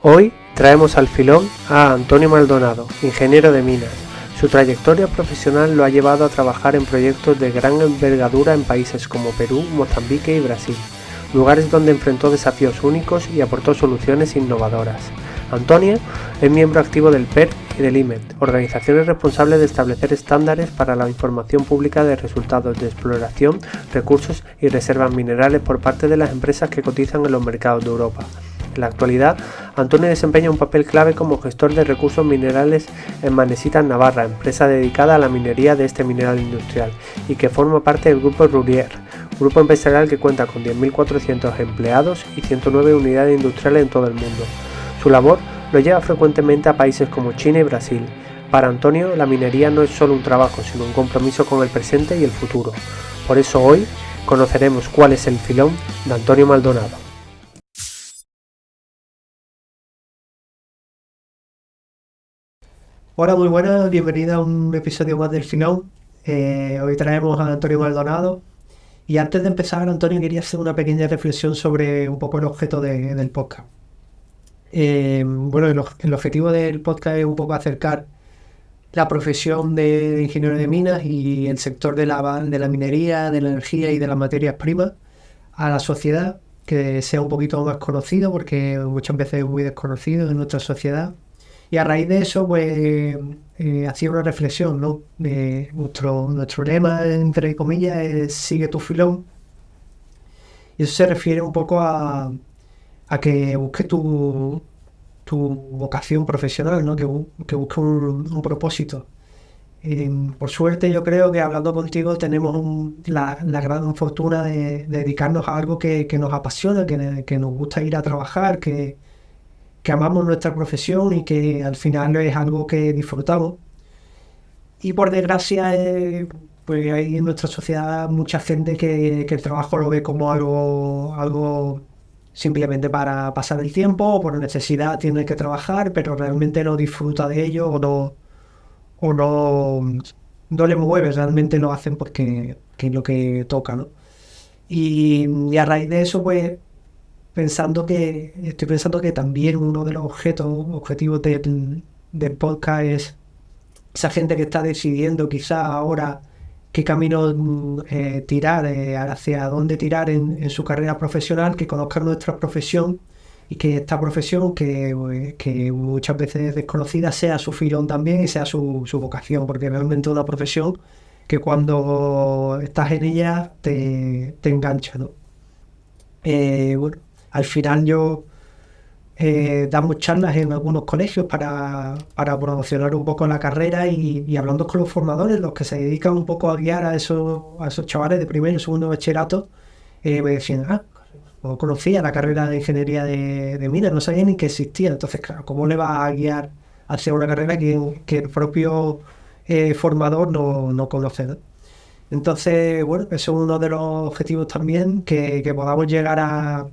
Hoy traemos al filón a Antonio Maldonado, ingeniero de minas. Su trayectoria profesional lo ha llevado a trabajar en proyectos de gran envergadura en países como Perú, Mozambique y Brasil, lugares donde enfrentó desafíos únicos y aportó soluciones innovadoras. Antonio es miembro activo del PER y del IMET, organizaciones responsables de establecer estándares para la información pública de resultados de exploración, recursos y reservas minerales por parte de las empresas que cotizan en los mercados de Europa. En la actualidad, Antonio desempeña un papel clave como gestor de recursos minerales en Manesitas, Navarra, empresa dedicada a la minería de este mineral industrial y que forma parte del grupo Rurier, grupo empresarial que cuenta con 10.400 empleados y 109 unidades industriales en todo el mundo. Su labor lo lleva frecuentemente a países como China y Brasil. Para Antonio, la minería no es solo un trabajo, sino un compromiso con el presente y el futuro. Por eso hoy conoceremos cuál es el filón de Antonio Maldonado. Hola, muy buenas, bienvenida a un episodio más del Filón. Hoy traemos a Antonio Maldonado. Y antes de empezar, Antonio, quería hacer una pequeña reflexión sobre un poco el objeto del podcast. Bueno, el objetivo del podcast es un poco acercar la profesión de ingeniero de minas y el sector de la minería, de la energía y de las materias primas a la sociedad, que sea un poquito más conocido, porque muchas veces es muy desconocido en nuestra sociedad. Y a raíz de eso, pues, hacía una reflexión, ¿no? Nuestro lema, entre comillas, es sigue tu filón. Y eso se refiere un poco a que busques tu vocación profesional, ¿no? Que busques un propósito. Por suerte, yo creo que hablando contigo tenemos la gran fortuna de dedicarnos a algo que nos apasiona, que nos gusta ir a trabajar, que amamos nuestra profesión y que al final es algo que disfrutamos. Y por desgracia, pues hay en nuestra sociedad mucha gente que el trabajo lo ve como algo simplemente para pasar el tiempo, o por necesidad tiene que trabajar, pero realmente no disfruta de ello o no le mueve, realmente lo hacen porque que es lo que toca, ¿no? Y a raíz de eso, pues estoy pensando que también uno de los objetivos del podcast es esa gente que está decidiendo quizá ahora qué camino tirar, hacia dónde tirar en su carrera profesional, que conozcan nuestra profesión y que esta profesión, que muchas veces es desconocida, sea su filón también y sea su vocación, porque realmente es una profesión que cuando estás en ella te engancha, ¿no? Bueno, al final yo damos charlas en algunos colegios para promocionar un poco la carrera y hablando con los formadores, los que se dedican un poco a guiar a esos chavales de primero y segundo bachillerato, me decían, no conocía la carrera de ingeniería de minas, no sabía ni que existía. Entonces, claro, ¿cómo le vas a guiar hacia una carrera que el propio formador no conoce, ¿no? Entonces, bueno, eso es uno de los objetivos también, que podamos llegar a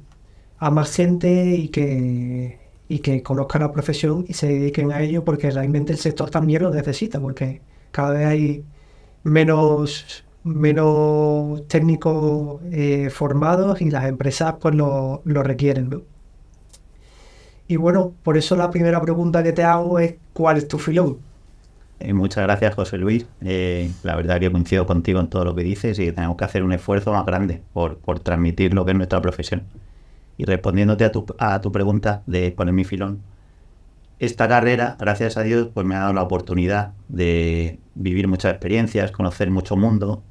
más gente y que conozcan la profesión y se dediquen a ello, porque realmente el sector también lo necesita, porque cada vez hay menos técnicos formados y las empresas pues lo requieren, ¿no? Y bueno, por eso la primera pregunta que te hago es ¿cuál es tu filón? Muchas gracias, José Luis. La verdad que coincido contigo en todo lo que dices y tenemos que hacer un esfuerzo más grande por transmitir lo que es nuestra profesión. Y respondiéndote a tu pregunta de cuál es mi filón, esta carrera, gracias a Dios, pues me ha dado la oportunidad de vivir muchas experiencias, conocer mucho mundo,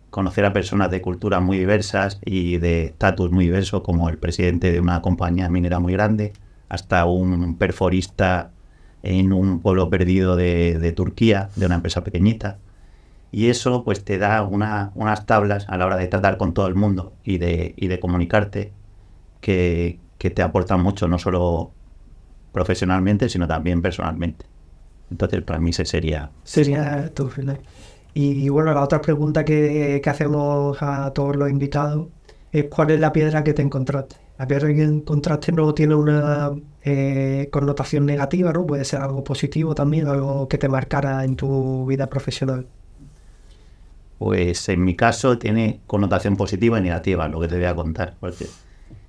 conocer a personas de culturas muy diversas y de estatus muy diversos, como el presidente de una compañía minera muy grande, hasta un perforista en un pueblo perdido de Turquía, de una empresa pequeñita. Y eso pues te da unas tablas a la hora de tratar con todo el mundo y de comunicarte que te aportan mucho, no solo profesionalmente, sino también personalmente. Entonces, para mí ese sería tu filón. Y bueno, la otra pregunta que hacemos a todos los invitados es ¿cuál es la piedra que te encontraste? La piedra que encontraste no tiene una connotación negativa, ¿no? Puede ser algo positivo también, algo que te marcara en tu vida profesional. Pues en mi caso tiene connotación positiva y negativa, lo que te voy a contar. Porque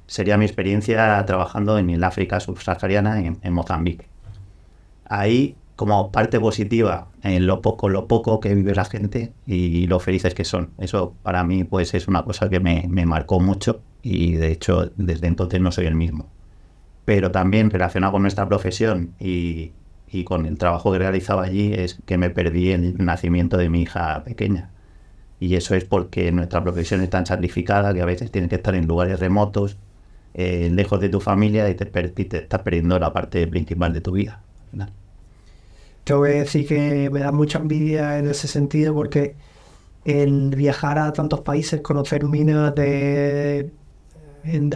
sería mi experiencia trabajando en el África subsahariana, en Mozambique. Ahí, como parte positiva, en lo poco que vive la gente y lo felices que son. Eso para mí pues es una cosa que me marcó mucho y de hecho desde entonces no soy el mismo. Pero también relacionado con nuestra profesión y con el trabajo que realizaba allí es que me perdí el nacimiento de mi hija pequeña. Y eso es porque nuestra profesión es tan sacrificada que a veces tienes que estar en lugares remotos, lejos de tu familia y te estás perdiendo la parte principal de tu vida. ¿No? Te voy a decir que me da mucha envidia en ese sentido porque el viajar a tantos países, conocer minas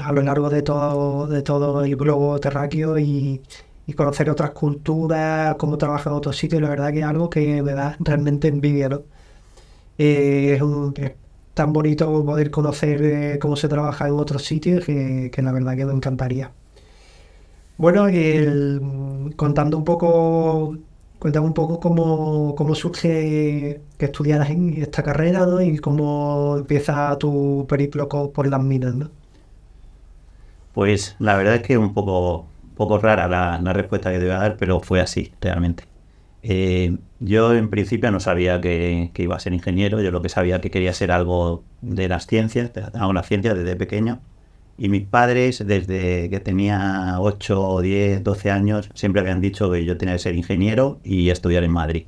a lo largo de todo el globo terráqueo y conocer otras culturas, cómo trabajan en otros sitios, la verdad que es algo que me da realmente envidia, ¿no? Es tan bonito poder conocer cómo se trabaja en otros sitios que la verdad que me encantaría. Bueno, cuéntame un poco cómo surge que estudiaras en esta carrera, ¿no? Y cómo empieza tu periplo por las minas, ¿no? Pues la verdad es que es un poco rara la respuesta que te voy a dar, pero fue así, realmente. Yo en principio no sabía que iba a ser ingeniero, yo lo que sabía que quería ser algo de las ciencias, desde pequeño. Y mis padres, desde que tenía 8, 10, 12 años, siempre habían dicho que yo tenía que ser ingeniero y estudiar en Madrid.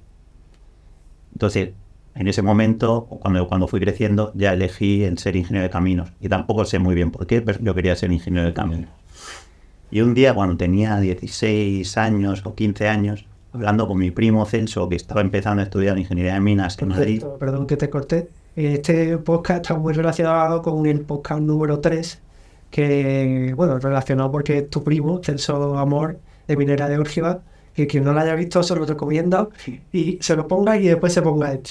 Entonces, en ese momento, cuando fui creciendo, ya elegí el ser ingeniero de caminos. Y tampoco sé muy bien por qué, pero yo quería ser ingeniero de caminos. Y un día, cuando tenía 16 años o 15 años, hablando con mi primo Celso, que estaba empezando a estudiar ingeniería de minas en Madrid. Perdón que te corté. Este podcast está muy relacionado con el podcast número 3, que, bueno, relacionado porque es tu primo, Celso Amor, de Minera de Órgiva, que quien no lo haya visto se lo recomiendo y se lo ponga y después se ponga este.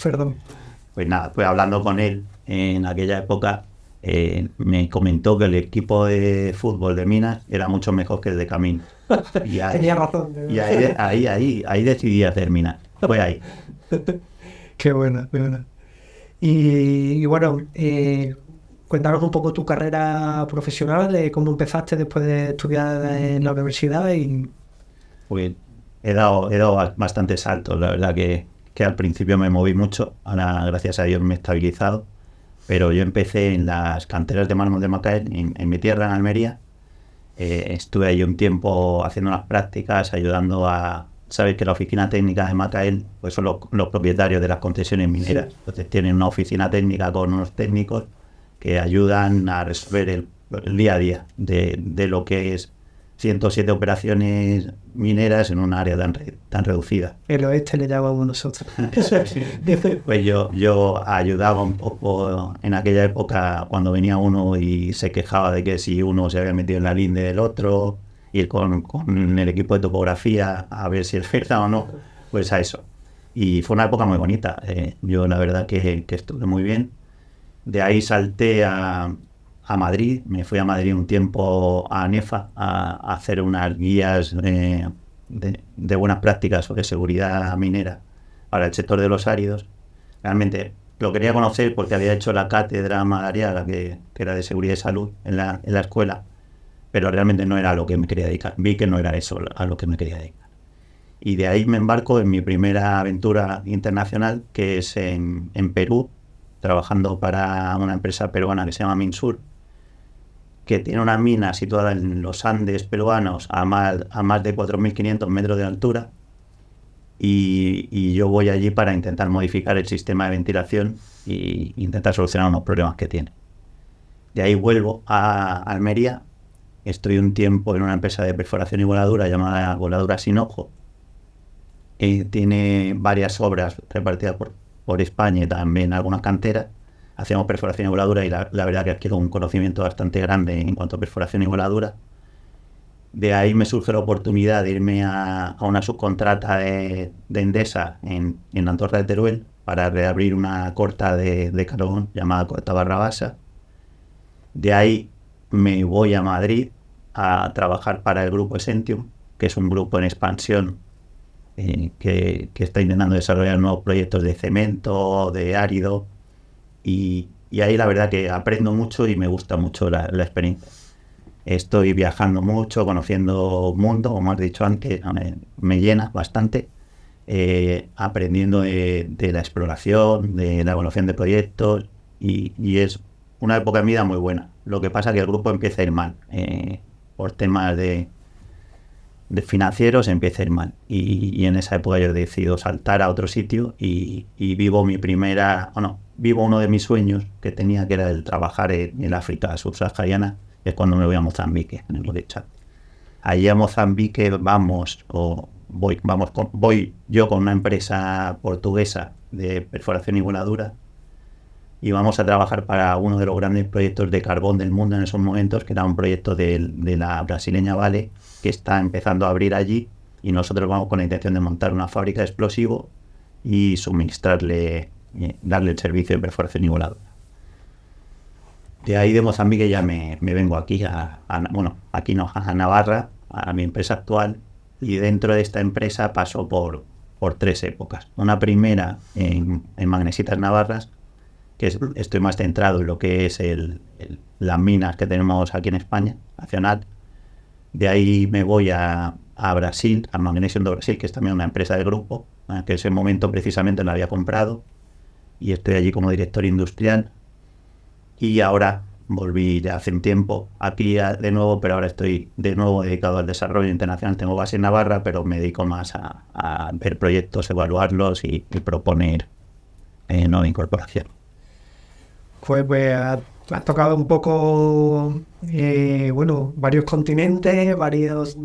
Perdón. Pues nada, pues hablando con él en aquella época, me comentó que el equipo de fútbol de Minas era mucho mejor que el de Camino. Y tenía razón. Y ahí decidí hacer Minas. Fue ahí. Qué buena, qué buena. Y bueno, cuéntanos un poco tu carrera profesional, cómo empezaste después de estudiar en la universidad. Pues he dado bastantes saltos, la verdad que al principio me moví mucho, ahora gracias a Dios me he estabilizado, pero yo empecé en las canteras de mármol de Macael, en mi tierra, en Almería. Estuve ahí un tiempo haciendo unas prácticas, ayudando a... Sabes que la oficina técnica de Macael pues son los propietarios de las concesiones mineras. Sí. Entonces tienen una oficina técnica con unos técnicos que ayudan a resolver el día a día de lo que es 107 operaciones mineras en un área tan reducida. El oeste le llamamos nosotros. Pues yo ayudaba un poco en aquella época cuando venía uno y se quejaba de que si uno se había metido en la linde del otro, ir con el equipo de topografía a ver si es verdad o no, pues a eso. Y fue una época muy bonita. Yo la verdad que estuve muy bien. De ahí salté a Madrid, me fui a Madrid un tiempo a ANEFA a hacer unas guías de buenas prácticas sobre seguridad minera para el sector de los áridos. Realmente lo quería conocer porque había hecho la cátedra Madariaga, que era de seguridad y salud en la escuela, pero realmente no era a lo que me quería dedicar. Vi que no era eso a lo que me quería dedicar. Y de ahí me embarco en mi primera aventura internacional, que es en Perú, trabajando para una empresa peruana que se llama Minsur, que tiene una mina situada en los Andes peruanos a más de 4.500 metros de altura, y yo voy allí para intentar modificar el sistema de ventilación e intentar solucionar unos problemas que tiene. De ahí vuelvo a Almería, estoy un tiempo en una empresa de perforación y voladura llamada Voladura Sin Ojo, que tiene varias obras repartidas por España y también algunas canteras. Hacíamos perforación y voladura y la verdad que adquiero un conocimiento bastante grande en cuanto a perforación y voladura. De ahí me surge la oportunidad de irme a una subcontrata de Endesa en Andorra de Teruel para reabrir una corta de carbón llamada Corta Barrabasa. De ahí me voy a Madrid a trabajar para el grupo Essentium, que es un grupo en expansión que está intentando desarrollar nuevos proyectos de cemento, de árido, y y ahí la verdad que aprendo mucho y me gusta mucho la experiencia. Estoy viajando mucho, conociendo mundo, como has dicho antes, me llena bastante, aprendiendo de la exploración, de la evaluación de proyectos, y es una época en mi vida muy buena. Lo que pasa es que el grupo empieza a ir mal, por temas de financieros empieza a ir mal, y en esa época yo decido saltar a otro sitio y vivo vivo uno de mis sueños que tenía, que era el trabajar en el África subsahariana. Es cuando me voy a Mozambique, en el chat. Allí a Mozambique voy yo con una empresa portuguesa de perforación y voladura, y vamos a trabajar para uno de los grandes proyectos de carbón del mundo en esos momentos, que era un proyecto de la brasileña Vale, que está empezando a abrir allí, y nosotros vamos con la intención de montar una fábrica de explosivos y suministrarle, darle el servicio de perforación y voladura. De ahí de Mozambique ya me vengo aquí a Navarra, a mi empresa actual, y dentro de esta empresa paso por 3 épocas. Una primera en Magnesitas Navarras, que estoy más centrado en lo que es las minas que tenemos aquí en España, nacional. De ahí me voy a Brasil, a Magnesium de Brasil, que es también una empresa del grupo, que en ese momento precisamente la había comprado, y estoy allí como director industrial. Y ahora volví ya hace un tiempo aquí de nuevo, pero ahora estoy de nuevo dedicado al desarrollo internacional. Tengo base en Navarra, pero me dedico más a ver proyectos, evaluarlos y proponer nueva incorporación. Pues has tocado un poco, varios continentes, varios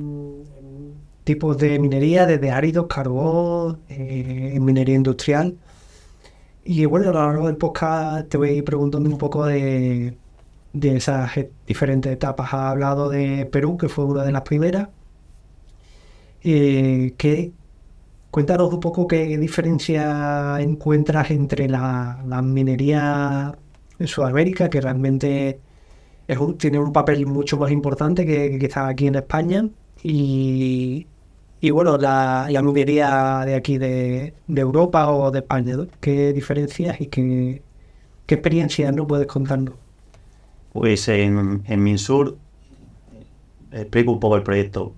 tipos de minería, desde áridos, carbón, minería industrial. Y bueno, a lo largo del podcast te voy a ir preguntando un poco de esas diferentes etapas. Has hablado de Perú, que fue una de las primeras. Cuéntanos un poco qué diferencia encuentras entre la minería en Sudamérica, que realmente tiene un papel mucho más importante que está aquí en España, y bueno, la minería de aquí de Europa o de España, ¿no? ¿Qué diferencias y qué experiencias no puedes contarnos? Pues en Minsur, explico un poco el proyecto.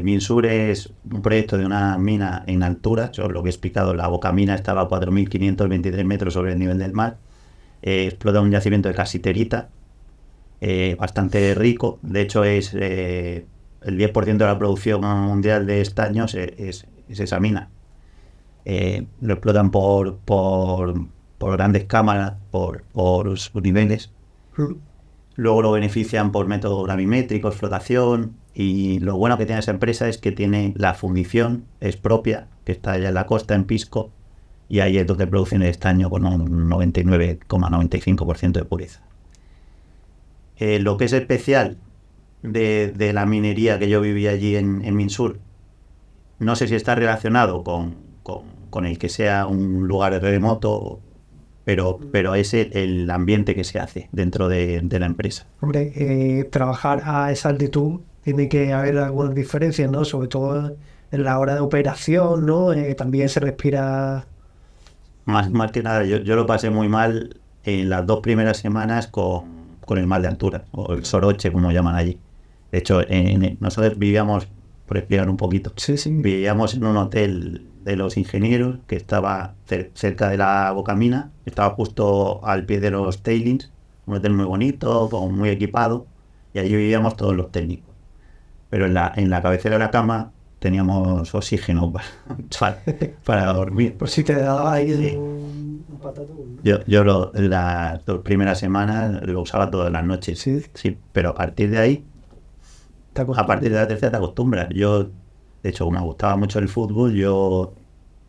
Minsur es un proyecto de una mina en altura. Yo lo que he explicado, la Bocamina estaba a 4.523 metros sobre el nivel del mar. Explota un yacimiento de casiterita, bastante rico. De hecho, es el 10% de la producción mundial de estaños es esa mina. Lo explotan por grandes cámaras, por sus niveles. Luego lo benefician por método gravimétrico, explotación, y lo bueno que tiene esa empresa es que tiene la fundición, es propia, que está allá en la costa, en Pisco, y ahí es donde producen el estaño con un 99,95% de pureza. Lo que es especial de la minería que yo viví allí en Minsur, no sé si está relacionado con el que sea un lugar remoto, pero es el ambiente que se hace dentro de la empresa. Hombre, trabajar a esa altitud tiene que haber algunas diferencias, ¿no? Sobre todo en la hora de operación, ¿no? También se respira... Más que nada, yo lo pasé muy mal en las 2 primeras semanas con el mal de altura, o el soroche, como llaman allí. De hecho, nosotros vivíamos, por explicar un poquito, vivíamos en un hotel de los ingenieros que estaba cerca de la Bocamina, estaba justo al pie de los tailings, un hotel muy bonito, muy equipado, y allí vivíamos todos los técnicos. Pero en la cabecera de la cama teníamos oxígeno para dormir. Por si te daba ahí sí. un patatón. Yo las 2 primeras semanas lo usaba todas las noches. Sí, pero a partir de ahí, a partir de la tercera te acostumbras. Yo, de hecho, me gustaba mucho el fútbol, yo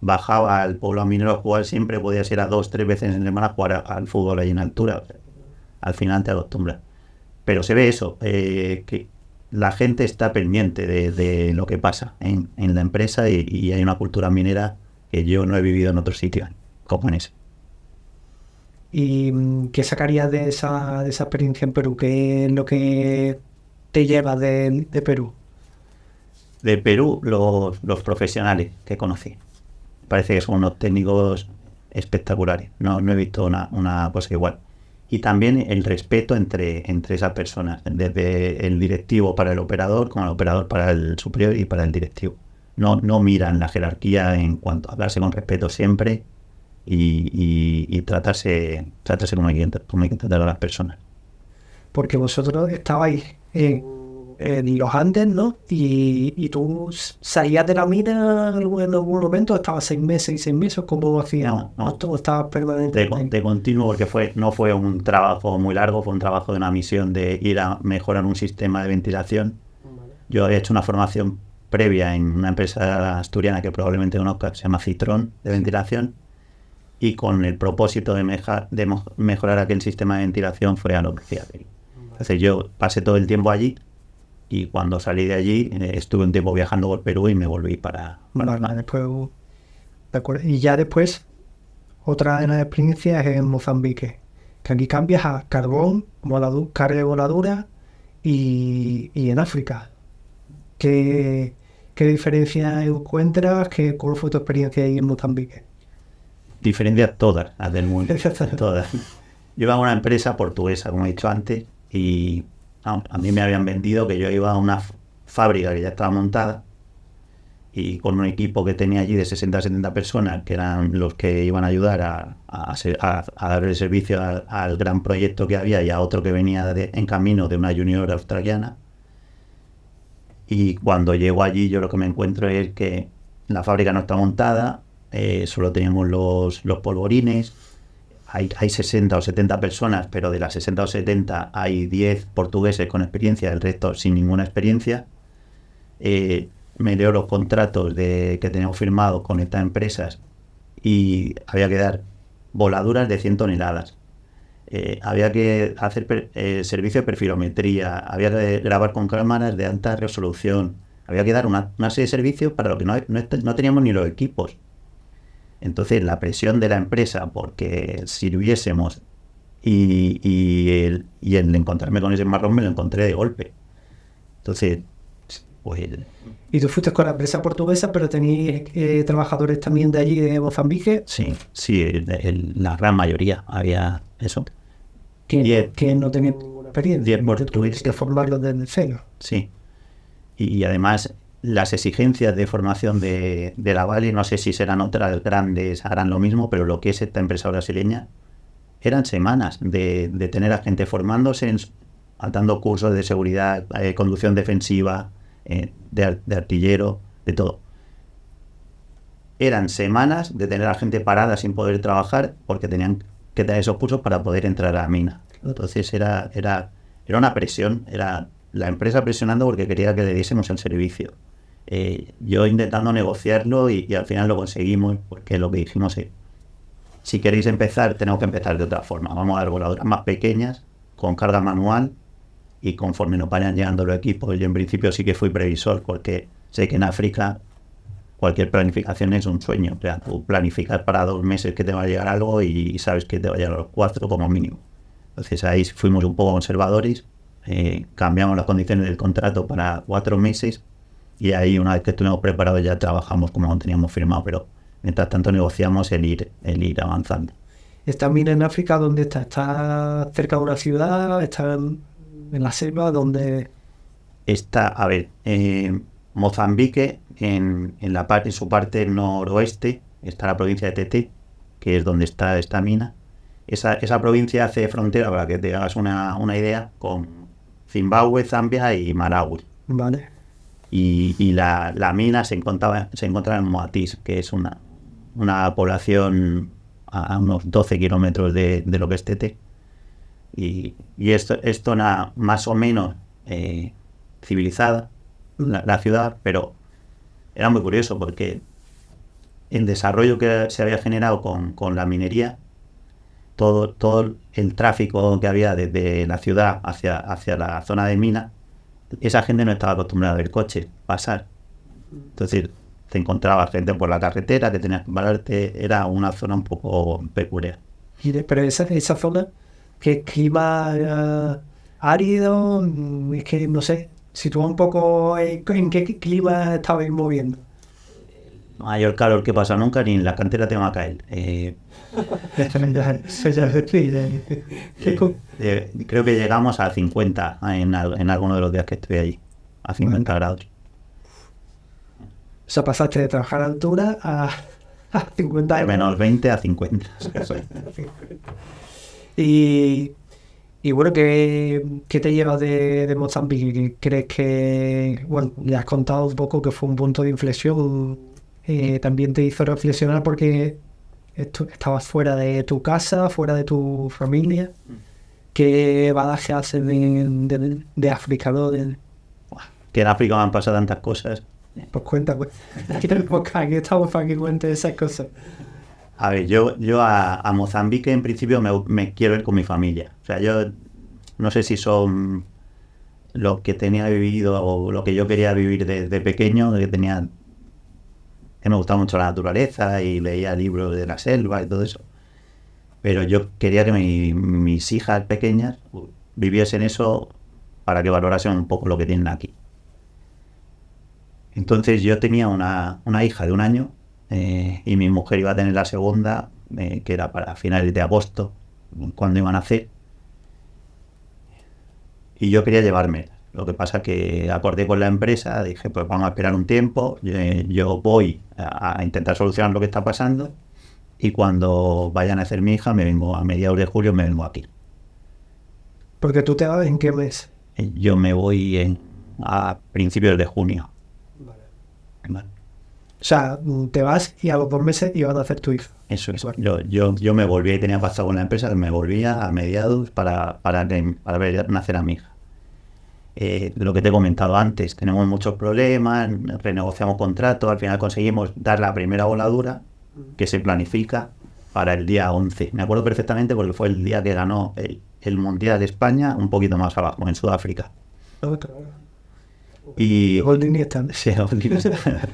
bajaba al pueblo minero a jugar siempre, podía ir a 2-3 veces en semana a jugar al fútbol ahí en altura. O sea, al final te acostumbras. Pero se ve eso, que la gente está pendiente de lo que pasa en la empresa, y hay una cultura minera que yo no he vivido en otros sitios como en ese. ¿Y qué sacarías de esa experiencia en Perú? ¿Qué es lo que te llevas de Perú? De Perú, los profesionales que conocí. Parece que son unos técnicos espectaculares. No he visto una cosa igual. y también el respeto entre esas personas, desde el directivo para el operador, como el operador para el superior y para el directivo. No miran la jerarquía en cuanto a hablarse con respeto siempre y tratarse como hay que tratar a las personas. Porque vosotros estabais en los Andes, ¿no? Y tú salías de la mina en algún momento, estabas 6 meses y 6 meses, ¿cómo hacías? No. ¿Tú estabas permanentemente? De continuo, porque no fue un trabajo muy largo, fue un trabajo de una misión de ir a mejorar un sistema de ventilación. Yo he hecho una formación previa en una empresa asturiana que probablemente conozcas, se llama Citrón, de ventilación, y con el propósito de mejorar aquel sistema de ventilación fue a lo que hacía. Entonces yo pasé todo el tiempo allí y cuando salí de allí estuve un tiempo viajando por Perú y me volví para después, de acuerdo. Y ya después, otra de las experiencias es en Mozambique, que aquí cambias a carbón, carga de voladura y en África. ¿Qué diferencias encuentras? ¿Cómo fue tu experiencia ahí en Mozambique? Diferencias todas las del mundo, todas. Yo iba a una empresa portuguesa, como he dicho antes, y a mí me habían vendido que yo iba a una fábrica que ya estaba montada y con un equipo que tenía allí de 60 a 70 personas, que eran los que iban a ayudar a dar el servicio al gran proyecto que había y a otro que venía en camino de una junior australiana. Y cuando llego allí yo lo que me encuentro es que la fábrica no está montada, solo teníamos los polvorines. Hay 60 o 70 personas, pero de las 60 o 70 hay 10 portugueses con experiencia, el resto sin ninguna experiencia. Me leo los contratos que teníamos firmados con estas empresas y había que dar voladuras de 100 toneladas. Había que hacer servicio de perfilometría, había que grabar con cámaras de alta resolución, había que dar una serie de servicios para lo que no teníamos ni los equipos. Entonces la presión de la empresa porque sirviésemos y el encontrarme con ese marrón me lo encontré de golpe. Entonces, pues... ¿Y tú fuiste con la empresa portuguesa, pero tenías trabajadores también de allí, de Mozambique? Sí, la gran mayoría había eso. Que no tenían ninguna experiencia. 10 portugueses. Que formarlos desde cero. Sí. Y además las exigencias de formación de la Vale, no sé si serán otras grandes, harán lo mismo, pero lo que es esta empresa brasileña, eran semanas de tener a gente formándose, dando cursos de seguridad, conducción defensiva, de artillero, de todo. Eran semanas de tener a gente parada sin poder trabajar porque tenían que tener esos cursos para poder entrar a la mina. Entonces era una presión, era la empresa presionando porque quería que le diésemos el servicio. Yo intentando negociarlo y al final lo conseguimos porque lo que dijimos es: si queréis empezar, tenemos que empezar de otra forma. Vamos a dar voladoras más pequeñas, con carga manual, y conforme nos vayan llegando los equipos. Yo en principio sí que fui previsor porque sé que en África cualquier planificación es un sueño. O sea, tú planificas para 2 meses que te va a llegar algo y sabes que te va a llegar a los 4 como mínimo. Entonces ahí fuimos un poco conservadores, cambiamos las condiciones del contrato para 4 meses y ahí una vez que estuvimos preparados ya trabajamos como teníamos firmado, pero mientras tanto negociamos el ir avanzando. ¿Esta mina en África dónde está? ¿Está cerca de una ciudad? ¿Está en la selva? ¿Dónde? Está, a ver, Mozambique, en su parte noroeste, está la provincia de Tete, que es donde está esta mina. Esa provincia hace frontera, para que te hagas una idea, con Zimbabue, Zambia y Malawi. Vale. Y la mina se encontraba en Moatis, que es una población a unos 12 kilómetros de lo que es Tete. Y esto es zona más o menos civilizada, la ciudad, pero era muy curioso porque el desarrollo que se había generado con la minería, todo el tráfico que había desde la ciudad hacia la zona de mina, esa gente no estaba acostumbrada a ver coches pasar. Entonces te encontrabas gente por la carretera que tenías que pararte, era una zona un poco peculiar. Pero esa zona, que es clima árido, es que no sé, sitúa un poco en qué clima estabais moviendo. mayor calor que pasa nunca, ni en la cantera te va a caer. Creo que llegamos a 50 en alguno de los días que estoy allí, a 50 grados. O sea, pasaste de trabajar a altura a 50 De menos 20 a 50. Y bueno, ¿qué te llevas de Mozambique? ¿Crees que, bueno, ya has contado un poco que fue un punto de inflexión? También te hizo reflexionar porque estabas fuera de tu casa, fuera de tu familia. ¿Qué bagaje haces de África, no? Que en África me han pasado tantas cosas. Pues cuenta, pues. Aquí en el podcast, aquí estamos para que cuentes esas cosas. A ver, yo a Mozambique en principio me quiero ir con mi familia. O sea, yo no sé si son lo que tenía vivido o lo que yo quería vivir desde pequeño, que me gustaba mucho la naturaleza y leía libros de la selva y todo eso. Pero yo quería que mis hijas pequeñas viviesen eso para que valorasen un poco lo que tienen aquí. Entonces yo tenía una hija de 1 año y mi mujer iba a tener la segunda, que era para finales de agosto, cuando iban a nacer. Y yo quería llevarme. Lo que pasa que acordé con la empresa, dije, pues vamos a esperar un tiempo, yo voy a intentar solucionar lo que está pasando y cuando vayan a nacer mi hija, me vengo a mediados de julio, me vengo aquí. Porque tú te vas en qué mes. Yo me voy a principios de junio. Vale. O sea, te vas y a los 2 meses iban a hacer tu hija. Eso es. Yo me volví y tenía pactado con la empresa, me volvía a mediados para ver nacer a mi hija. Lo que te he comentado antes, tenemos muchos problemas, renegociamos contratos, al final conseguimos dar la primera voladura que se planifica para el día 11. Me acuerdo perfectamente porque fue el día que ganó el Mundial de España, un poquito más abajo, en Sudáfrica. Oh, claro. Y Holding Stand. Sí, Holding Stand.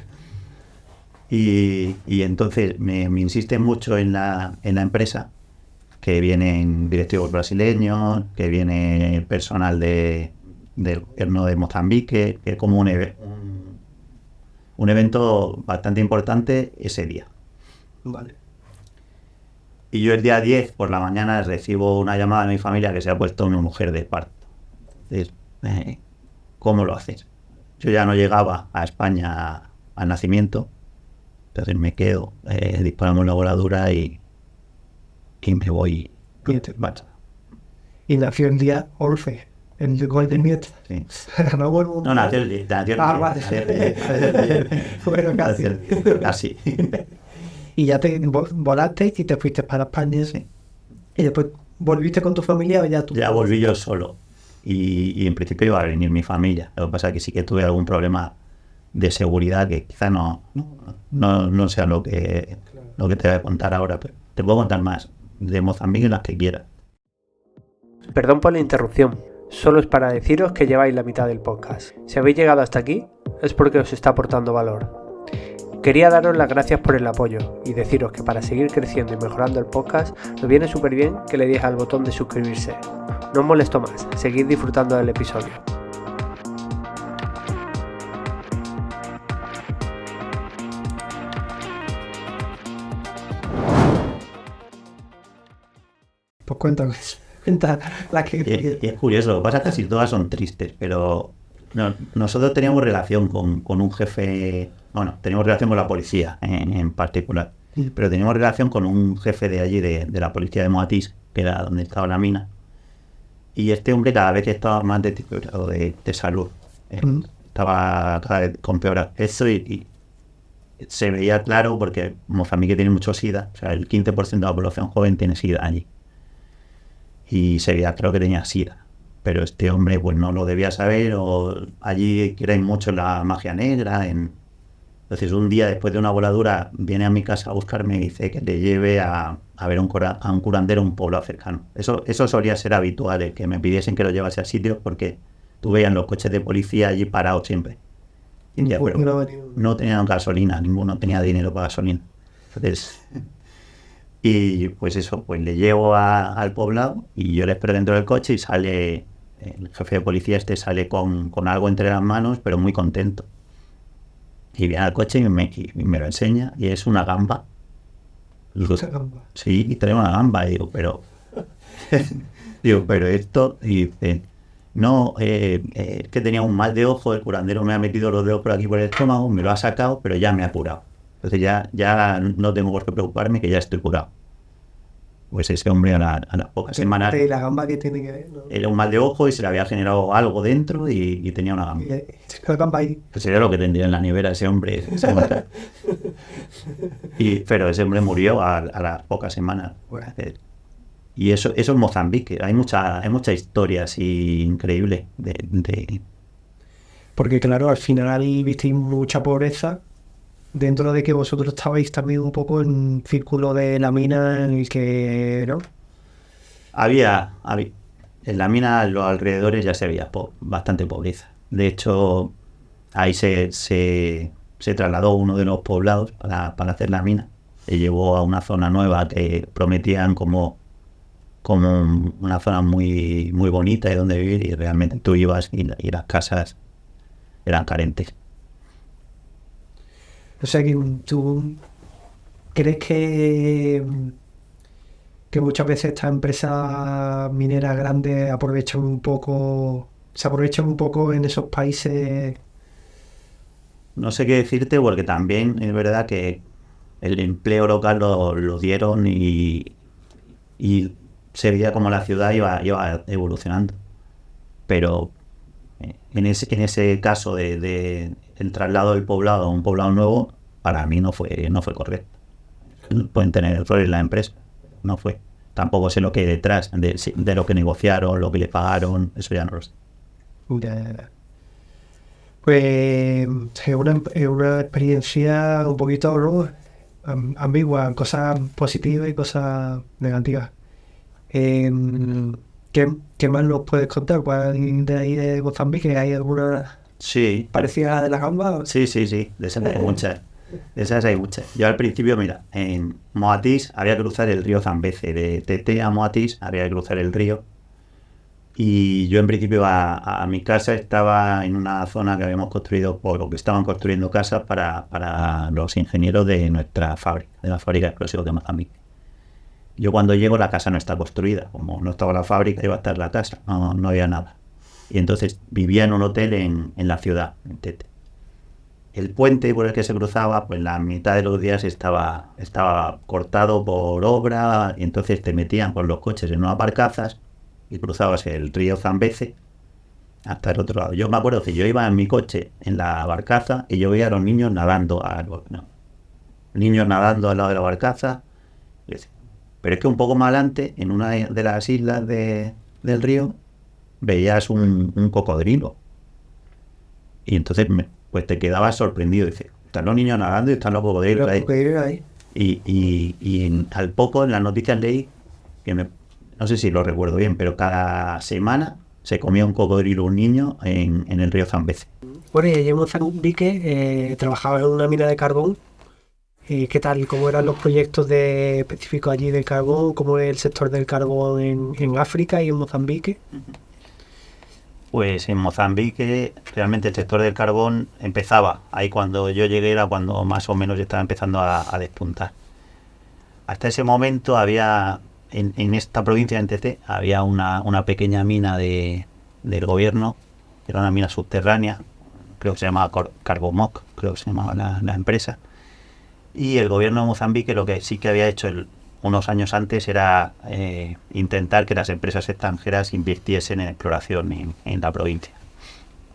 Y entonces me insisten mucho en la empresa, que vienen directivos brasileños, que viene personal del gobierno de Mozambique, que es como un evento bastante importante ese día. Vale. Y yo el día 10 por la mañana recibo una llamada de mi familia que se ha puesto mi mujer de parto. Entonces, ¿cómo lo haces? Yo ya no llegaba a España al nacimiento, entonces me quedo, disparamos la voladura y me voy. Y nació el día 11, el Golden Niet. Sí. No, nació el día. Vale. Bueno, Casi. Y ya te volaste y te fuiste para España. Sí. Y después volviste con tu familia o ya tú. Ya volví yo solo. Y en principio iba a venir mi familia. Lo que pasa es que sí que tuve algún problema de seguridad que quizá no sea lo que te voy a contar ahora, pero te puedo contar más de Mozambique las que quieras. Perdón por la interrupción, solo es para deciros que lleváis la mitad del podcast. Si habéis llegado hasta aquí, es porque os está aportando valor. Quería daros las gracias por el apoyo y deciros que para seguir creciendo y mejorando el podcast nos viene súper bien que le deis al botón de suscribirse. No os molesto más, seguid disfrutando del episodio. Pues cuéntame. La que... Y es curioso, lo que pasa es que casi todas son tristes, pero nosotros teníamos relación con un jefe, bueno, teníamos relación con la policía en particular, pero teníamos relación con un jefe de allí, de la policía de Moatis, que era donde estaba la mina, y este hombre cada vez estaba más deteriorado de salud, estaba cada vez con peor eso y se veía claro porque Mozambique tiene mucho SIDA, o sea, el 15% de la población joven tiene SIDA allí. Y se veía claro que tenía SIDA. Pero este hombre pues no lo debía saber, o allí creen mucho en la magia negra. Entonces un día después de una voladura viene a mi casa a buscarme y dice que le lleve a ver a un curandero, un pueblo cercano. Eso solía ser habitual, que me pidiesen que lo llevase a sitios porque tú veías los coches de policía allí parados siempre. Pero no tenían gasolina, ninguno tenía dinero para gasolina. Entonces... Y pues eso, pues le llevo al poblado y yo le espero dentro del coche y sale, el jefe de policía sale con algo entre las manos, pero muy contento. Y viene al coche y me lo enseña, y es una gamba. Digo, sí, y trae una gamba. Y digo, pero... digo, pero esto... Y dice, no, es que tenía un mal de ojo, el curandero me ha metido los dedos por aquí por el estómago, me lo ha sacado, pero ya me ha curado. Entonces ya no tengo por qué preocuparme, que ya estoy curado. Pues ese hombre a las pocas semanas... ¿Y la gamba que tiene que ver? ¿No? Era un mal de ojo y se le había generado algo dentro y tenía una gamba. La gamba ahí. Pues sería lo que tendría en la nevera ese hombre. Pero ese hombre murió a las pocas semanas. Y eso es Mozambique. Hay mucha historia así increíble Porque claro, al final visteis mucha pobreza, dentro de que vosotros estabais también un poco en un círculo de la mina en el que, ¿no? Había en la mina, a los alrededores ya se veía bastante pobreza. De hecho, ahí se trasladó uno de los poblados para hacer la mina. Se llevó a una zona nueva que prometían como una zona muy, muy bonita de donde vivir, y realmente tú ibas y las casas eran carentes. O sea que tú crees que muchas veces estas empresas mineras grandes se aprovechan un poco en esos países. No sé qué decirte, porque también es verdad que el empleo local lo dieron y se veía como la ciudad iba evolucionando. Pero en ese caso de el traslado del poblado a un poblado nuevo, para mí no fue correcto. Pueden tener errores la empresa, no fue. Tampoco sé lo que hay detrás de lo que negociaron, lo que le pagaron, eso ya no lo sé. Pues es una experiencia un poquito, ¿no?, ambigua, cosas positivas y cosas negativas. ¿Qué más nos puedes contar? ¿De ahí de Mozambique hay alguna parecida a de la gamba? Sí, de esas hay muchas. Yo al principio, mira, en Moatis había que cruzar el río Zambeze. De Tete a Moatis había que cruzar el río. Y yo en principio a mi casa estaba en una zona que habíamos construido, o que estaban construyendo casas para los ingenieros de nuestra fábrica, de la fábrica de explosivos de Mozambique. Yo cuando llego, la casa no está construida. Como no estaba la fábrica, iba a estar la casa, no había nada. Y entonces vivía en un hotel en la ciudad, en Tete. El puente por el que se cruzaba, pues la mitad de los días estaba cortado por obra, y entonces te metían con los coches en unas barcazas y cruzabas el río Zambeze hasta el otro lado. Yo me acuerdo que yo iba en mi coche en la barcaza y yo veía a los niños nadando niños nadando al lado de la barcaza. Pero es que un poco más adelante, en una de las islas del río, veías un cocodrilo. Y entonces pues te quedabas sorprendido. Dices, están los niños nadando y están los cocodrilos ahí. Y al poco en las noticias leí que no sé si lo recuerdo bien, pero cada semana se comía un cocodrilo un niño en el río Zambeze. Bueno, y allí en Mozambique trabajaba en una mina de carbón. ¿Qué tal? ¿Cómo eran los proyectos específicos allí del carbón? ¿Cómo es el sector del carbón en África y en Mozambique? Pues en Mozambique realmente el sector del carbón empezaba. Ahí cuando yo llegué era cuando más o menos estaba empezando a despuntar. Hasta ese momento había, en esta provincia de Tete, había una pequeña mina del gobierno. Era una mina subterránea, creo que se llamaba Carbomoc, creo que se llamaba la empresa. Y el gobierno de Mozambique lo que sí que había hecho unos años antes era intentar que las empresas extranjeras invirtiesen en exploración en la provincia.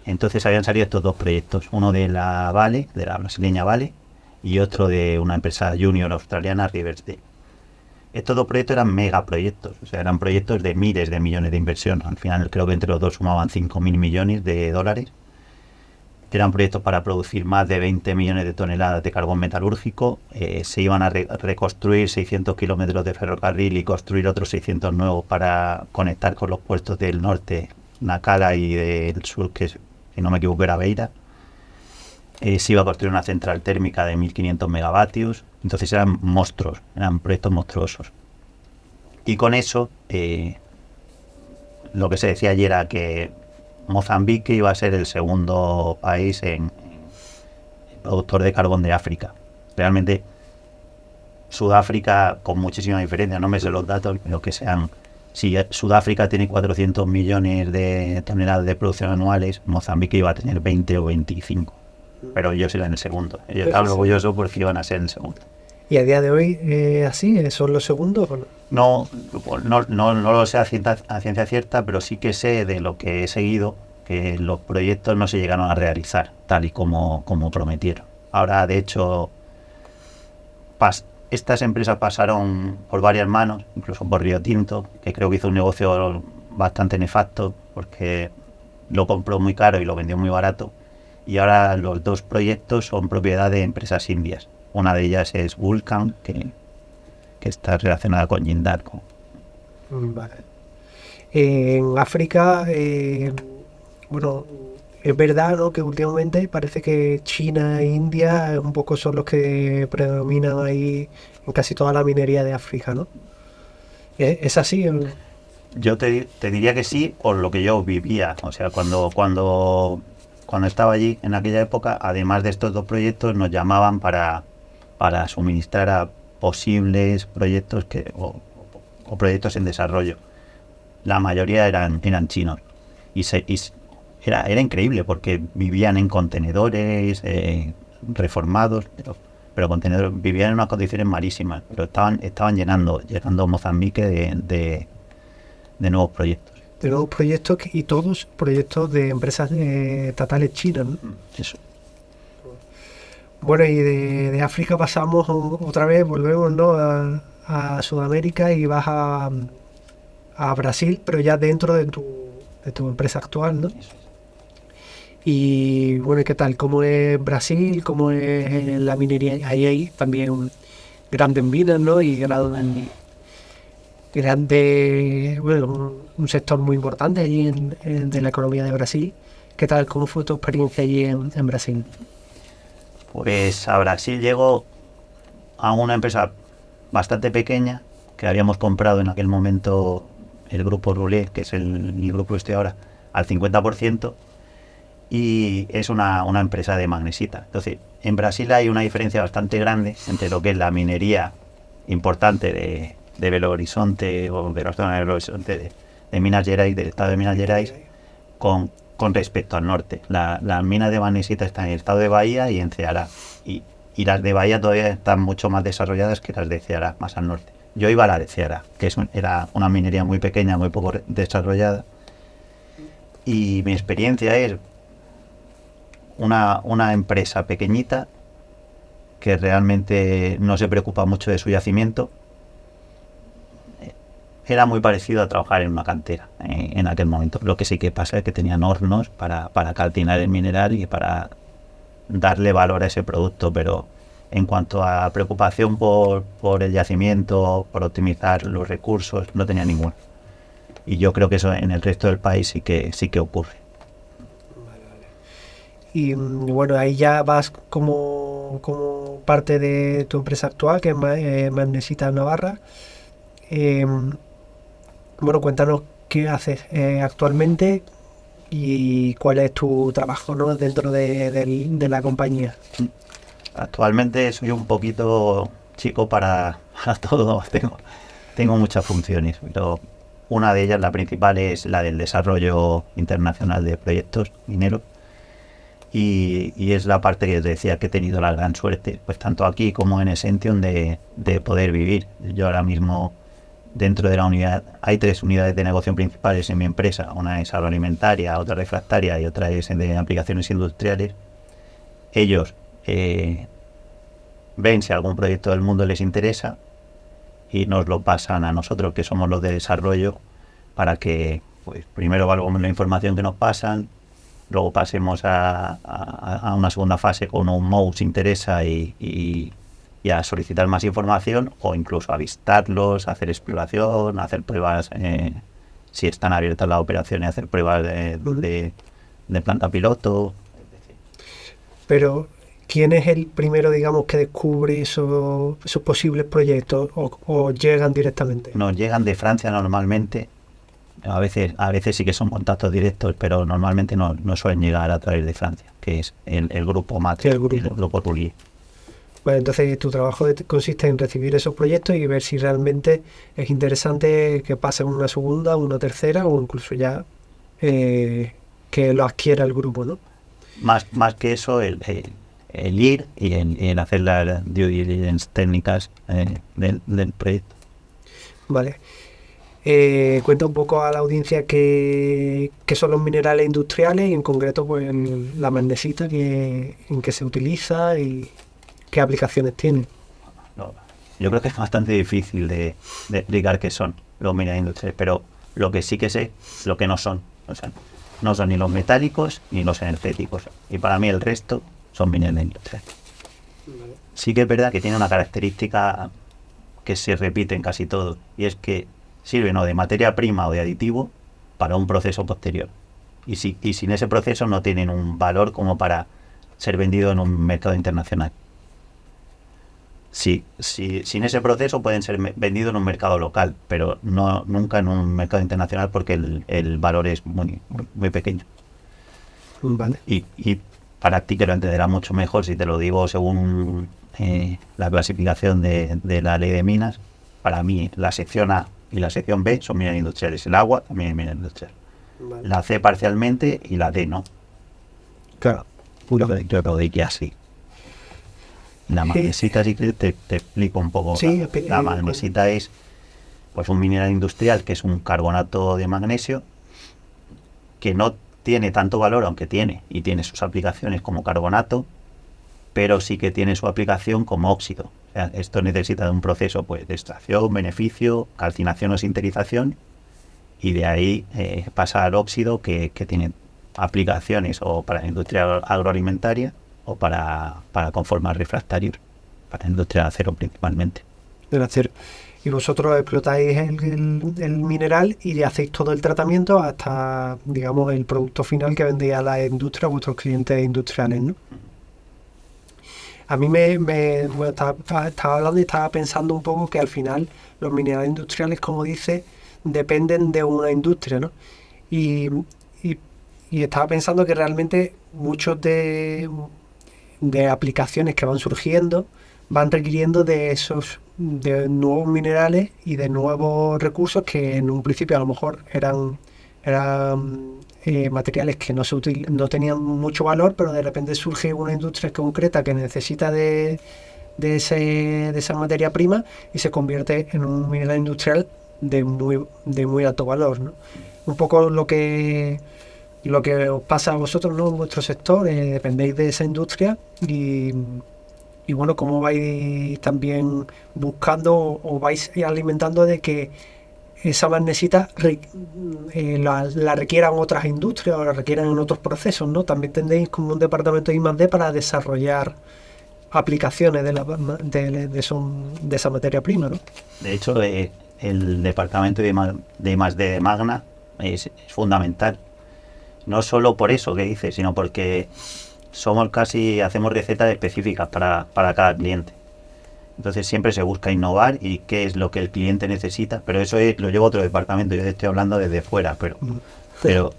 Entonces habían salido estos dos proyectos, uno de la Vale, de la brasileña Vale, y otro de una empresa junior australiana, Riversdale. Estos dos proyectos eran megaproyectos, o sea, eran proyectos de miles de millones de inversión. Al final creo que entre los dos sumaban 5.000 millones de dólares. Eran proyectos para producir más de 20 millones de toneladas de carbón metalúrgico. Se iban a reconstruir 600 kilómetros de ferrocarril y construir otros 600 nuevos para conectar con los puertos del norte, Nacala, y del sur, que si no me equivoco era Beira. Se iba a construir una central térmica de 1.500 megavatios. Entonces eran monstruos, eran proyectos monstruosos. Y con eso, lo que se decía ayer era que Mozambique iba a ser el segundo país en productor de carbón de África. Realmente Sudáfrica, con muchísima diferencia, no me sé los datos, pero que sean... Si Sudáfrica tiene 400 millones de toneladas de producción anuales, Mozambique iba a tener 20 o 25. Pero ellos eran el segundo. Ellos estaban orgullosos porque iban a ser el segundo. ¿Y a día de hoy así? ¿Son los segundos o no? No lo sé a ciencia cierta, pero sí que sé de lo que he seguido que los proyectos no se llegaron a realizar tal y como prometieron. Ahora, de hecho, estas empresas pasaron por varias manos, incluso por Río Tinto, que creo que hizo un negocio bastante nefasto porque lo compró muy caro y lo vendió muy barato. Y ahora los dos proyectos son propiedad de empresas indias. Una de ellas es Vulcan, que está relacionada con Jindal. Vale. En África, bueno, es verdad, ¿no?, que últimamente parece que China e India un poco son los que predominan ahí en casi toda la minería de África, ¿no? ¿Es así? Yo te diría que sí, por lo que yo vivía. O sea, cuando estaba allí en aquella época, además de estos dos proyectos, nos llamaban para suministrar a posibles proyectos o proyectos en desarrollo. La mayoría eran chinos. Y era increíble porque vivían en contenedores reformados, pero contenedores, vivían en unas condiciones malísimas, pero estaban llenando Mozambique de nuevos proyectos. De nuevos proyectos y todos proyectos de empresas estatales chinas, ¿no? Eso. Bueno, y de África pasamos otra vez, volvemos, ¿no?, a Sudamérica y vas a Brasil, pero ya dentro de tu empresa actual, ¿no? Y bueno, ¿qué tal? ¿Cómo es Brasil? ¿Cómo es la minería? Ahí hay también grandes minas, ¿no? Y bueno, un sector muy importante allí de la economía de Brasil. ¿Qué tal? ¿Cómo fue tu experiencia allí en Brasil? Pues a Brasil llegó a una empresa bastante pequeña que habíamos comprado en aquel momento el grupo Roulet, que es el grupo que estoy ahora, al 50%, y es una empresa de magnesita. Entonces, en Brasil hay una diferencia bastante grande entre lo que es la minería importante de Belo Horizonte o de la zona de Belo Horizonte de Minas Gerais, del estado de Minas Gerais, con respecto al norte. Las minas de magnesita están en el estado de Bahía y en Ceará. Y las de Bahía todavía están mucho más desarrolladas que las de Ceará, más al norte. Yo iba a la de Ceará, que era una minería muy pequeña, muy poco desarrollada. Y mi experiencia es una empresa pequeñita que realmente no se preocupa mucho de su yacimiento. Era muy parecido a trabajar en una cantera en aquel momento. Lo que sí que pasa es que tenían hornos para calcinar el mineral y para darle valor a ese producto, pero en cuanto a preocupación por el yacimiento, por optimizar los recursos, no tenía ninguna. Y yo creo que eso en el resto del país sí que ocurre. Y bueno, ahí ya vas como parte de tu empresa actual, que es Magnesita Navarra. Bueno, cuéntanos qué haces actualmente y cuál es tu trabajo, ¿no?, dentro de la compañía. Actualmente soy un poquito chico para todo. Tengo muchas funciones, pero una de ellas, la principal, es la del desarrollo internacional de proyectos mineros. Y es la parte que os decía que he tenido la gran suerte, pues tanto aquí como en Essentium, de poder vivir. Yo ahora mismo, dentro de la unidad, hay 3 unidades de negocio principales en mi empresa. Una es agroalimentaria, otra refractaria y otra es de aplicaciones industriales. Ellos ven si algún proyecto del mundo les interesa y nos lo pasan a nosotros, que somos los de desarrollo, para que pues primero evaluemos la información que nos pasan, luego pasemos a una segunda fase con un MOU si interesa y a solicitar más información, o incluso a visitarlos, hacer exploración, hacer pruebas, si están abiertas las operaciones, hacer pruebas de planta piloto. Pero, ¿quién es el primero, digamos, que descubre esos posibles proyectos o llegan directamente? Nos llegan de Francia normalmente, A veces sí que son contactos directos, pero normalmente no suelen llegar a través de Francia, que es el grupo MAT, Sí, el grupo. el grupo Roulier. Bueno, entonces tu trabajo consiste en recibir esos proyectos y ver si realmente es interesante que pasen una segunda, una tercera o incluso ya que lo adquiera el grupo, ¿no? Más que eso, el ir y el hacer las due diligence técnicas del proyecto. Vale. Cuenta un poco a la audiencia qué son los minerales industriales y en concreto pues la magnesita en qué se utiliza y qué aplicaciones tiene. No, yo creo que es bastante difícil de explicar qué son los minerales industriales, pero lo que sí que sé es lo que no son. O sea, no son ni los metálicos ni los energéticos. Y para mí el resto son minerales industriales. Vale. Sí que es verdad que tiene una característica que se repite en casi todo, y es que sirven o de materia prima o de aditivo para un proceso posterior. Y sin ese proceso no tienen un valor como para ser vendido en un mercado internacional. Sí, sin ese proceso pueden ser vendidos en un mercado local, pero nunca en un mercado internacional porque el valor es muy pequeño. Vale. Y para ti que lo entenderás mucho mejor si te lo digo según la clasificación de la ley de minas. Para mí la sección A y la sección B son minas industriales. El agua también es mina industrial. Vale. La C parcialmente y la D no. Claro. Yo lo diría así. La magnesita, sí que te explico un poco. Sí, La magnesita es pues un mineral industrial que es un carbonato de magnesio que no tiene tanto valor, aunque tiene sus aplicaciones como carbonato, pero sí que tiene su aplicación como óxido. O sea, esto necesita de un proceso pues de extracción, beneficio, calcinación o sinterización, y de ahí pasa al óxido que tiene aplicaciones o para la industria agroalimentaria o para conformar refractarios, para la industria de acero principalmente. Del acero. Y vosotros explotáis el mineral y le hacéis todo el tratamiento hasta, digamos, el producto final que vendéis a la industria, a vuestros clientes industriales, ¿no? A mí bueno, estaba hablando y estaba pensando un poco que al final los minerales industriales, como dice, dependen de una industria, ¿no? Y estaba pensando que realmente muchos de aplicaciones que van surgiendo van requiriendo de nuevos minerales y de nuevos recursos que en un principio a lo mejor eran materiales que no tenían mucho valor, pero de repente surge una industria concreta que necesita de esa materia prima y se convierte en un mineral industrial de muy alto valor, ¿no? Un poco lo que os pasa a vosotros, ¿no? En vuestro sector, dependéis de esa industria y bueno, cómo vais también buscando o vais alimentando de que esa magnesita la requieran otras industrias o la requieran en otros procesos, ¿no? También tendréis como un departamento de I+D para desarrollar aplicaciones de esa materia prima, ¿no? De hecho, el departamento de I+D de Magna es fundamental. No solo por eso que dices, sino porque hacemos recetas específicas para cada cliente. Entonces siempre se busca innovar y qué es lo que el cliente necesita, pero eso lo lleva a otro departamento. Yo te estoy hablando desde fuera, pero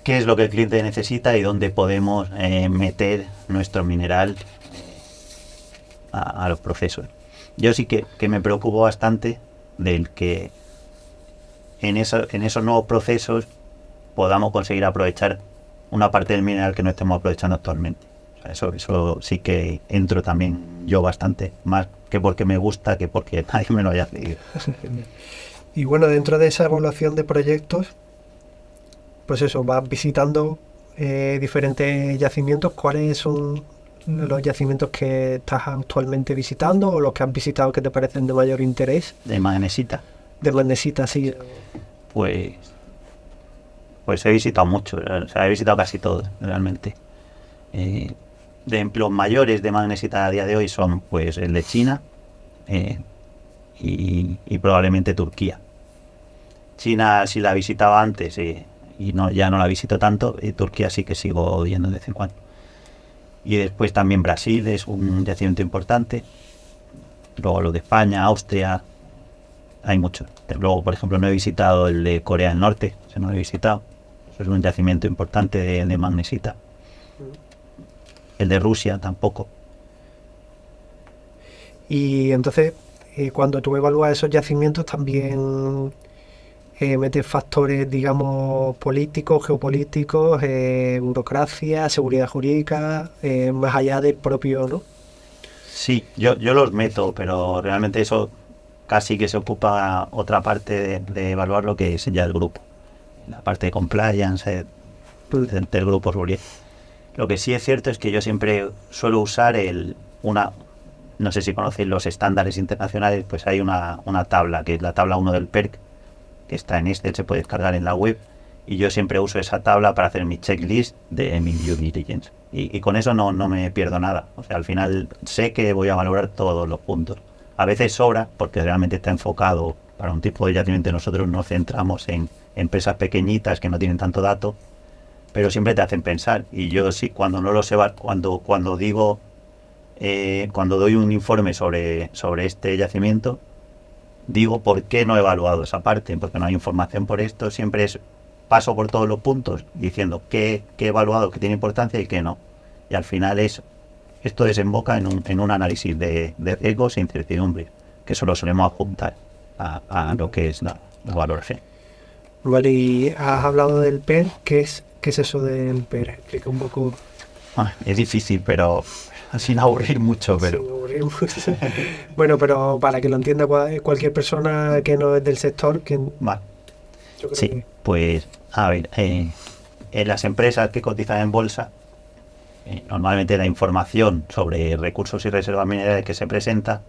qué es lo que el cliente necesita y dónde podemos meter nuestro mineral a los procesos. Yo sí que me preocupo bastante del que en esos nuevos procesos podamos conseguir aprovechar una parte del mineral que no estemos aprovechando actualmente. O sea, eso sí que entro también yo bastante, más que porque me gusta que porque nadie me lo haya pedido. Y bueno, dentro de esa evaluación de proyectos, pues eso, vas visitando diferentes yacimientos. ¿Cuáles son los yacimientos que estás actualmente visitando o los que has visitado que te parecen de mayor interés? De magnesita. De magnesita, sí. Pues he visitado muchos, o sea, he visitado casi todos, realmente. Los mayores de magnesita a día de hoy son pues el de China y probablemente Turquía. China sí la visitaba antes y ya no la visito tanto, y Turquía sí que sigo yendo de vez en cuando. Y después también Brasil es un yacimiento importante. Luego lo de España, Austria, hay muchos. Luego, por ejemplo, no he visitado el de Corea del Norte, ese no lo he visitado. Eso es un yacimiento importante de magnesita. El de Rusia tampoco. Y entonces, cuando tú evalúas esos yacimientos, también metes factores, digamos, políticos, geopolíticos, burocracia, seguridad jurídica, más allá del propio, ¿no? Sí, yo los meto, pero realmente eso casi que se ocupa otra parte de evaluar lo que es ya el grupo. La parte de compliance del grupo Suriel. Lo que sí es cierto es que yo siempre suelo usar no sé si conocéis los estándares internacionales, pues hay una tabla, que es la tabla 1 del PERC, que está en Excel, se puede descargar en la web, y yo siempre uso esa tabla para hacer mi checklist de mi due diligence. Y con eso no me pierdo nada. O sea, al final sé que voy a valorar todos los puntos. A veces sobra, porque realmente está enfocado para un tipo de yacimiento. Nosotros nos centramos en empresas pequeñitas que no tienen tanto dato, pero siempre te hacen pensar. Y yo sí, cuando no lo sé, cuando digo, cuando doy un informe sobre este yacimiento, digo por qué no he evaluado esa parte, porque no hay información por esto. Siempre paso por todos los puntos diciendo qué he evaluado, qué tiene importancia y qué no. Y al final esto desemboca en un análisis de riesgos e incertidumbres, que eso lo solemos apuntar a lo que es la valoración. Vale, y has hablado del PER. ¿Qué es eso del PER? Explica un poco. Es difícil, pero sin aburrir mucho, pero... Sin aburrir mucho. Bueno, pero para que lo entienda cualquier persona que no es del sector, que Vale. yo creo Sí, que... pues a ver, en las empresas que cotizan en bolsa, normalmente la información sobre recursos y reservas minerales que se presenta,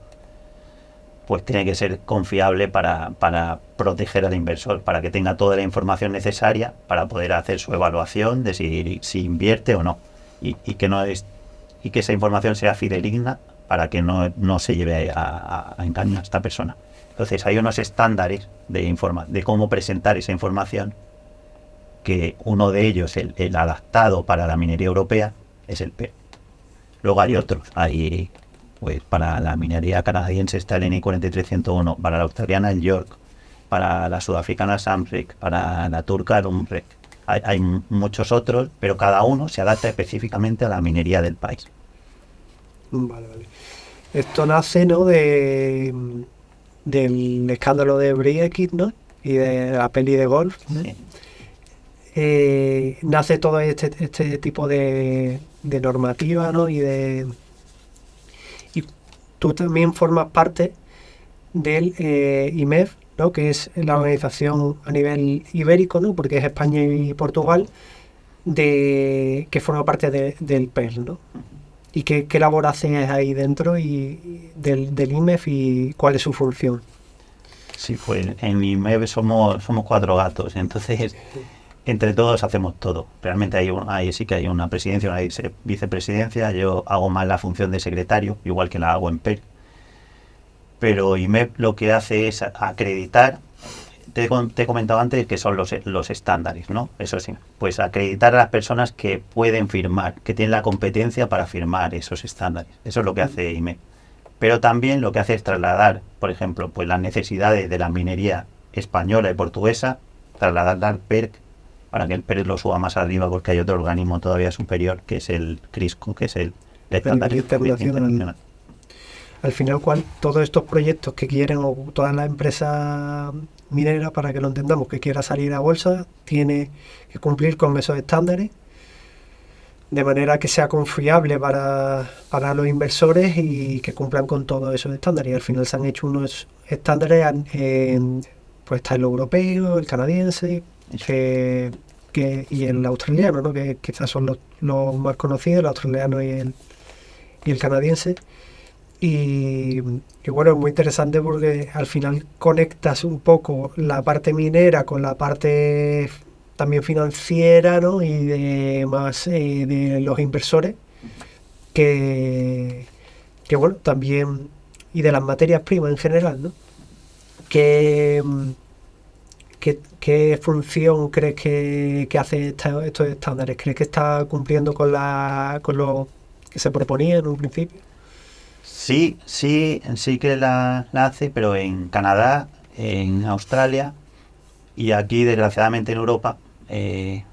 pues tiene que ser confiable para proteger al inversor, para que tenga toda la información necesaria para poder hacer su evaluación de si invierte o no, y que esa información sea fidedigna para que no se lleve a engaño a esta persona. Entonces hay unos estándares de cómo presentar esa información, que uno de ellos, el adaptado para la minería europea, es el PER. Luego hay otros, pues para la minería canadiense está el NI 43101, para la australiana el York, para la sudafricana Samrec, para la turca el Umrec. Hay muchos otros, pero cada uno se adapta específicamente a la minería del país. Vale. Esto nace, ¿no?, del escándalo de Brexit, ¿no?, y de la peli de golf, ¿no? Sí. Nace todo este tipo de normativa, ¿no? Y tú también formas parte del IMEF, ¿no?, que es la organización a nivel ibérico, ¿no?, porque es España y Portugal, que forma parte del PER, ¿no? ¿Y qué labor hacen ahí dentro y del IMEF y cuál es su función? Sí, pues en IMEB somos 4 gatos, entonces entre todos hacemos todo. Realmente sí que hay una presidencia, una vicepresidencia. Yo hago más la función de secretario, igual que la hago en PER. Pero IMEB lo que hace es acreditar, te he comentado antes que son los estándares, ¿no? Eso sí, pues acreditar a las personas que pueden firmar, que tienen la competencia para firmar esos estándares. Eso es lo que hace IMEB. Pero también lo que hace es trasladar, por ejemplo, pues las necesidades de la minería española y portuguesa, trasladarla al PERC, para que el PERC lo suba más arriba, porque hay otro organismo todavía superior, que es el CRISCO, que es el estándar internacional. Al final, todos estos proyectos que quieren, o todas las empresas mineras, para que lo entendamos, que quiera salir a bolsa, tiene que cumplir con esos estándares, de manera que sea confiable para los inversores y que cumplan con todos esos estándares. Y al final se han hecho unos estándares, pues está el europeo, el canadiense, y el australiano, ¿no?, que quizás son los más conocidos, el australiano y el canadiense. Y bueno, es muy interesante porque al final conectas un poco la parte minera con la parte también financiera, ¿no?, y de los inversores, que bueno, también, y de las materias primas en general, ¿no? ¿Qué función crees que hace estos estándares? ¿Crees que está cumpliendo con lo que se proponía en un principio? Sí que la hace, pero en Canadá en Australia, y aquí, desgraciadamente, en Europa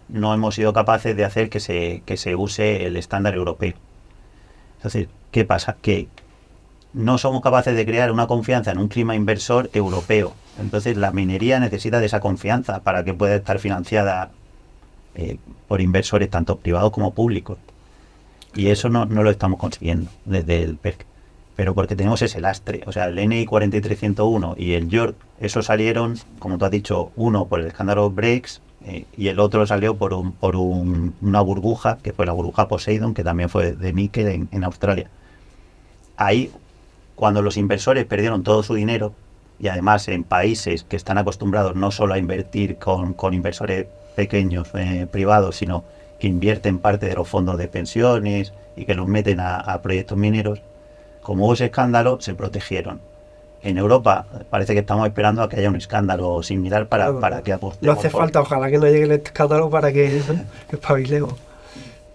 no hemos sido capaces de hacer que se use el estándar europeo. Entonces, ¿qué pasa? Que no somos capaces de crear una confianza en un clima inversor europeo. Entonces, la minería necesita de esa confianza para que pueda estar financiada por inversores tanto privados como públicos. Y eso no lo estamos consiguiendo desde el PERC. Pero porque tenemos ese lastre. O sea, el NI 43101 y el York, esos salieron, como tú has dicho, uno por el escándalo Breaks y el otro salió por una burbuja, que fue la burbuja Poseidon, que también fue de níquel en Australia. Ahí, cuando los inversores perdieron todo su dinero, y además en países que están acostumbrados no solo a invertir con inversores pequeños privados, sino que invierten parte de los fondos de pensiones y que los meten a proyectos mineros, como hubo ese escándalo, se protegieron. En Europa parece que estamos esperando a que haya un escándalo similar para que apostemos. No hace falta, ojalá que no llegue el escándalo para que espabilemos.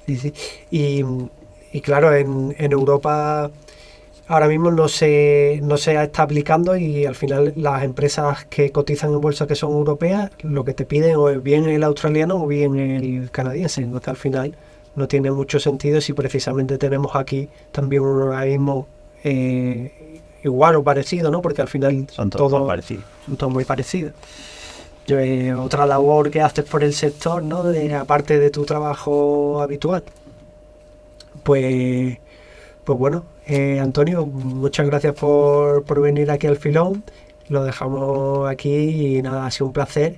Sí. Y claro, en Europa ahora mismo no se está aplicando, y al final las empresas que cotizan en bolsa que son europeas, lo que te piden o es bien el australiano o bien el canadiense. Entonces al final no tiene mucho sentido si precisamente tenemos aquí también un organismo igual o parecido, ¿no? Porque al final son todos muy parecidos. Otra labor que haces por el sector, ¿no? Aparte de tu trabajo habitual. Pues bueno, Antonio, muchas gracias por venir aquí al Filón. Lo dejamos aquí y nada, ha sido un placer.